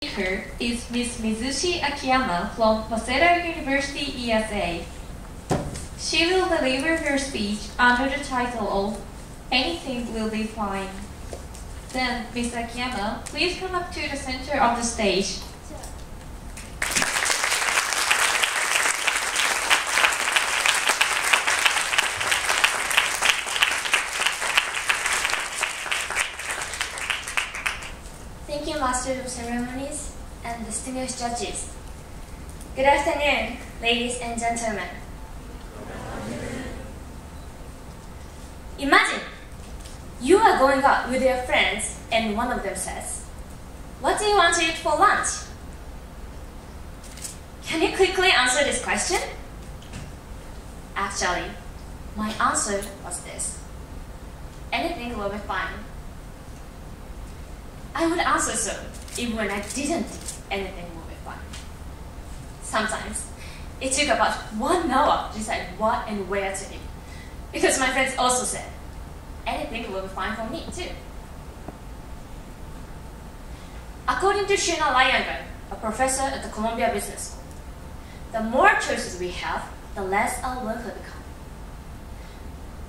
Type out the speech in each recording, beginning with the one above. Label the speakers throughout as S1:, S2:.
S1: speaker is Ms. Mizushi Akiyama from Waseda University ESA. She will deliver her speech under the title of Anything Will Be Fine. Then, Ms. Akiyama, please come up to the center of the stage.
S2: Thank you, Master of Ceremonies and distinguished judges. Good afternoon, ladies and gentlemen. Imagine you are going out with your friends and one of them says, "What do you want to eat for lunch?" Can you quickly answer this question? Actually, my answer was this: anything will be fine. I would answer so, even when I didn't think anything would be fine. Sometimes, it took about 1 hour to decide what and where to eat, because my friends also said, anything will be fine for me too. According to Shuna Lyangan, a professor at the Columbia Business School, the more choices we have, the less our work will become.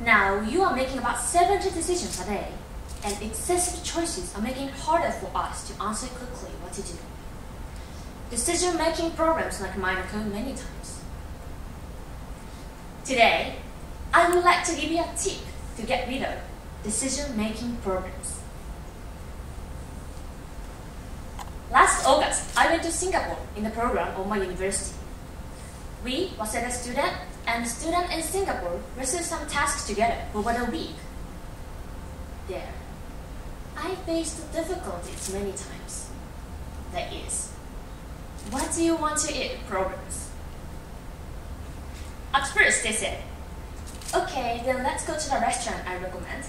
S2: Now, you are making about 70 decisions a day, and excessive choices are making it harder for us to answer quickly what to do. Decision-making problems like mine occur many times. Today, I would like to give you a tip to get rid of decision-making problems. Last August, I went to Singapore in the program of my university. We was a student, and the student in Singapore received some tasks together for about a week. There, I faced difficulties many times. That is, what do you want to eat problems. At first they said, okay, then let's go to the restaurant I recommend.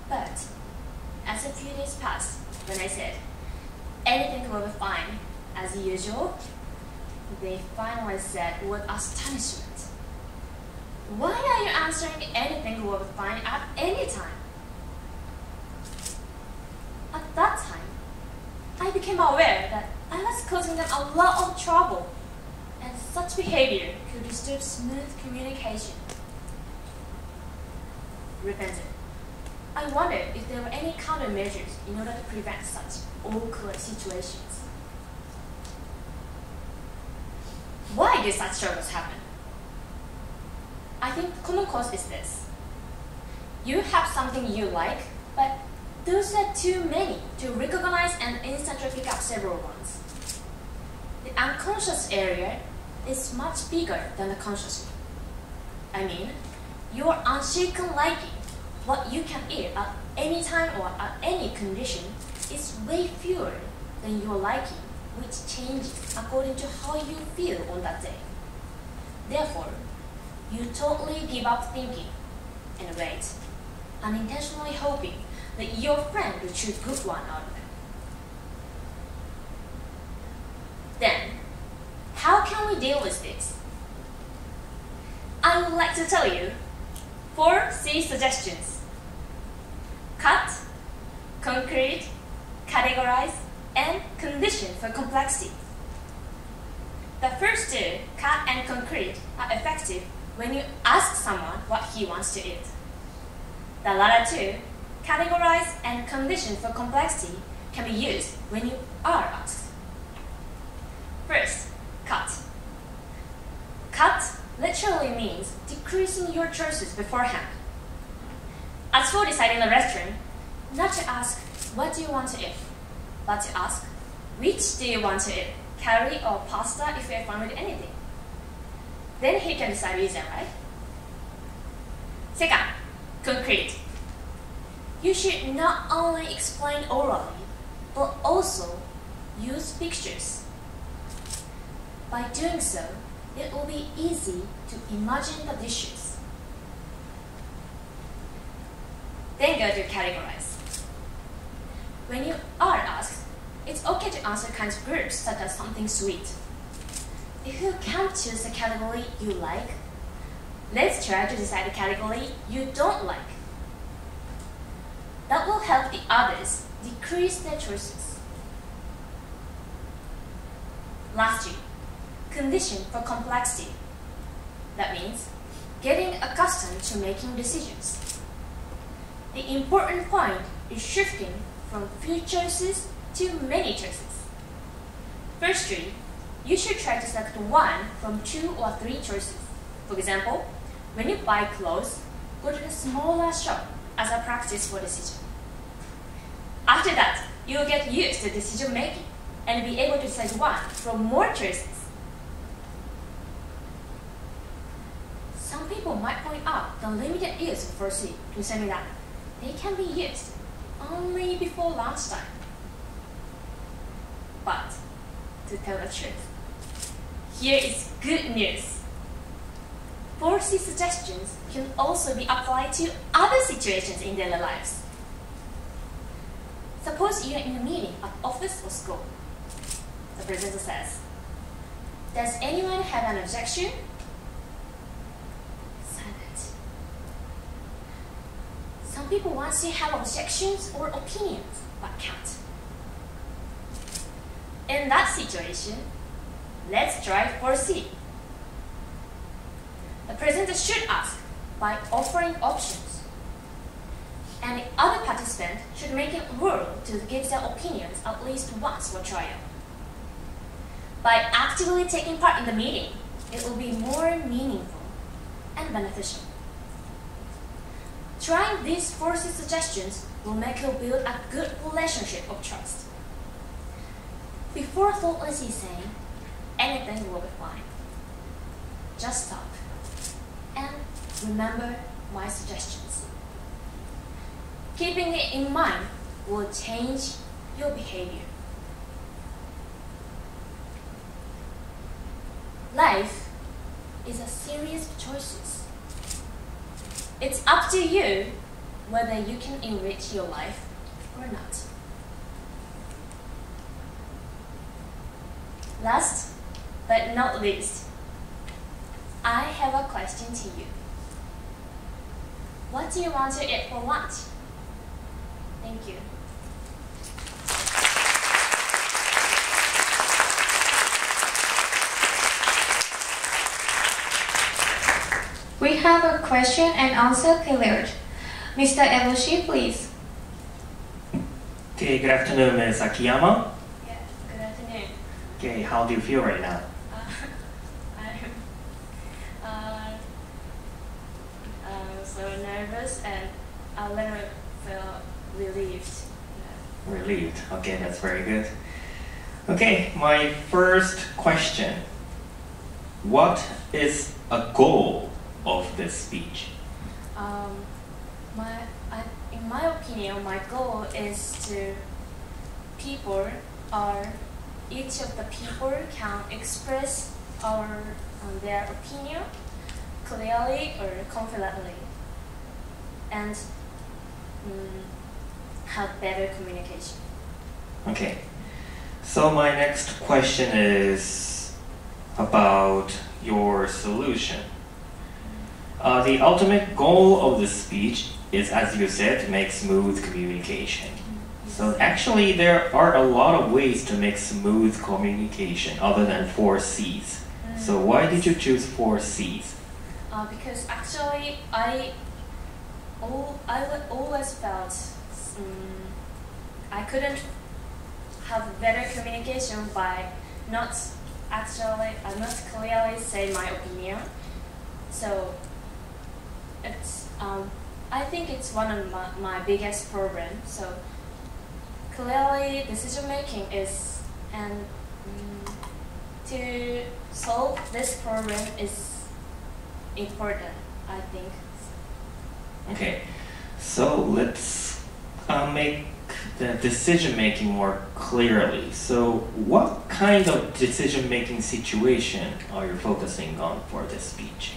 S2: But as a few days passed, when I said, anything will be fine, as usual, they finally said with astonishment, why are you answering anything will be fine at any time? At that time, I became aware that I was causing them a lot of trouble, and such behavior could disturb smooth communication. Repented, I wondered if there were any countermeasures in order to prevent such awkward situations. Why did such troubles happen? I think the common cause is this. You have something you like, but those are too many to recognize and instantly pick up several ones. The unconscious area is much bigger than the conscious one. I mean, your unshaken liking, what you can eat at any time or at any condition, is way fewer than your liking, which changes according to how you feel on that day. Therefore, you totally give up thinking and wait, unintentionally hoping that your friend will choose good one out of them. Then, how can we deal with this? I would like to tell you 4 C suggestions: cut, concrete, categorize, and condition for complexity. The first 2, cut and concrete, are effective when you ask someone what he wants to eat. The latter 2, categorize and condition for complexity, can be used when you are asked. First, cut. Cut literally means decreasing your choices beforehand. As for deciding a restaurant, not to ask, what do you want to eat? But to ask, which do you want to eat? Curry or pasta if you are fine with anything. Then he can decide easier, right? Second, concrete. You should not only explain orally, but also use pictures. By doing so, it will be easy to imagine the dishes. Then go to categorize. When you are asked, it's okay to answer kinds of groups such as something sweet. If you can't choose a category you like, let's try to decide a category you don't like. That will help the others decrease their choices. Lastly, condition for complexity. That means getting accustomed to making decisions. The important point is shifting from few choices to many choices. Firstly, you should try to select one from 2 or 3 choices. For example, when you buy clothes, go to a smaller shop as a practice for decision. After that, you will get used to decision making and be able to select one from more choices. Some people might point out the limited use of 4C to say that they can be used only before lunchtime. But, to tell the truth, here is good news. 4C suggestions can also be applied to other situations in daily lives. Suppose you're in a meeting at office or school. The presenter says, "Does anyone have an objection?" Silent. Some people want to have objections or opinions, but can't. In that situation, let's try 4C. The presenter should ask by offering options. And the other participant should make it a rule to give their opinions at least once for trial. By actively taking part in the meeting, it will be more meaningful and beneficial. Trying these 4C suggestions will make you build a good relationship of trust. Before thoughtlessly saying, anything will be fine, just stop and remember my suggestions. Keeping it in mind will change your behavior. Life is a series of choices. It's up to you whether you can enrich your life or not. Last but not least, I have a question to you. What do you want to eat for lunch? Thank you.
S1: We have a question and answer period. Mr. Evoshi, please.
S3: Okay, good afternoon, Ms. Akiyama.
S2: Yeah, good afternoon.
S3: Okay, how do you feel right now?
S2: I'm so nervous and a little feel relieved.
S3: Relieved. Okay, that's very good. Okay, my first question. What is a goal of this speech?
S2: In my opinion, my goal is to each of the people can express their opinion clearly or confidently and have better communication.
S3: Okay, so my next question is about your solution. The ultimate goal of this speech is, as you said, to make smooth communication. So actually there are a lot of ways to make smooth communication other than 4 C's. So why did you choose 4 C's?
S2: Because actually I always felt I couldn't have better communication by not clearly say my opinion. So it's I think it's one of my biggest problems. So clearly decision making is, and to solve this problem is important, I think.
S3: Okay, so let's make the decision making more clearly. So what kind of decision making situation are you focusing on for this speech?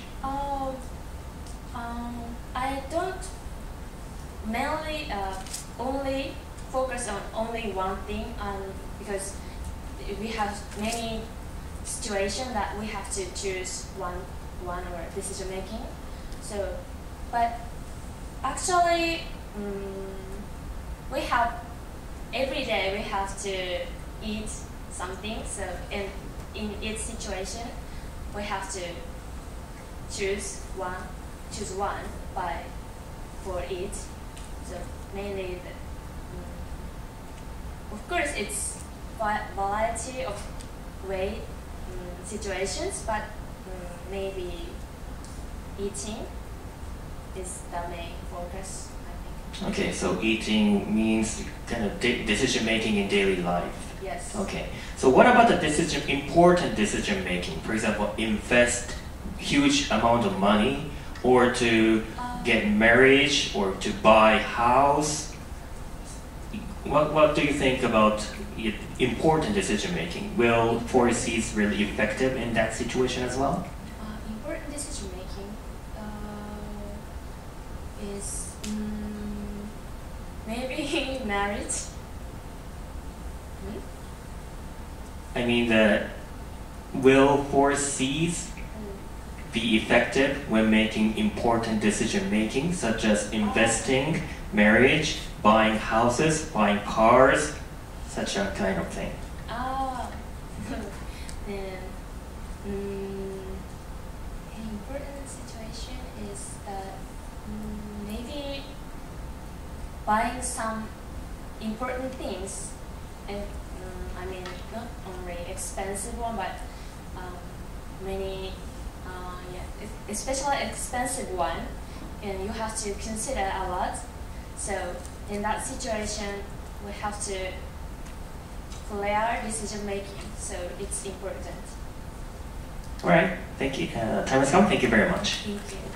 S2: I don't mainly only focus on only one thing, because we have many situations that we have to choose one or decision making. So, but actually, we have every day we have to eat something. So, and in each situation, we have to choose one for each. So mainly, of course, it's variety of situations, but maybe eating is the main focus, I think.
S3: Okay, so eating means kind of decision making in daily life.
S2: Yes.
S3: Okay, so what about the important decision making? For example, invest huge amount of money, or to get marriage, or to buy house. What do you think about important decision making? Will 4Cs really effective in that situation as well?
S2: Important decision making is maybe marriage.
S3: I mean, will 4Cs be effective when making important decision making, such as investing, marriage, buying houses, buying cars, such a kind of thing?
S2: Then an important situation is that maybe buying some important things, and I mean not only expensive one, but many, especially expensive one, and you have to consider a lot. So in that situation, we have to clear decision making. So it's important.
S3: All right, thank you. Time has come. Thank you very much.
S2: Thank you.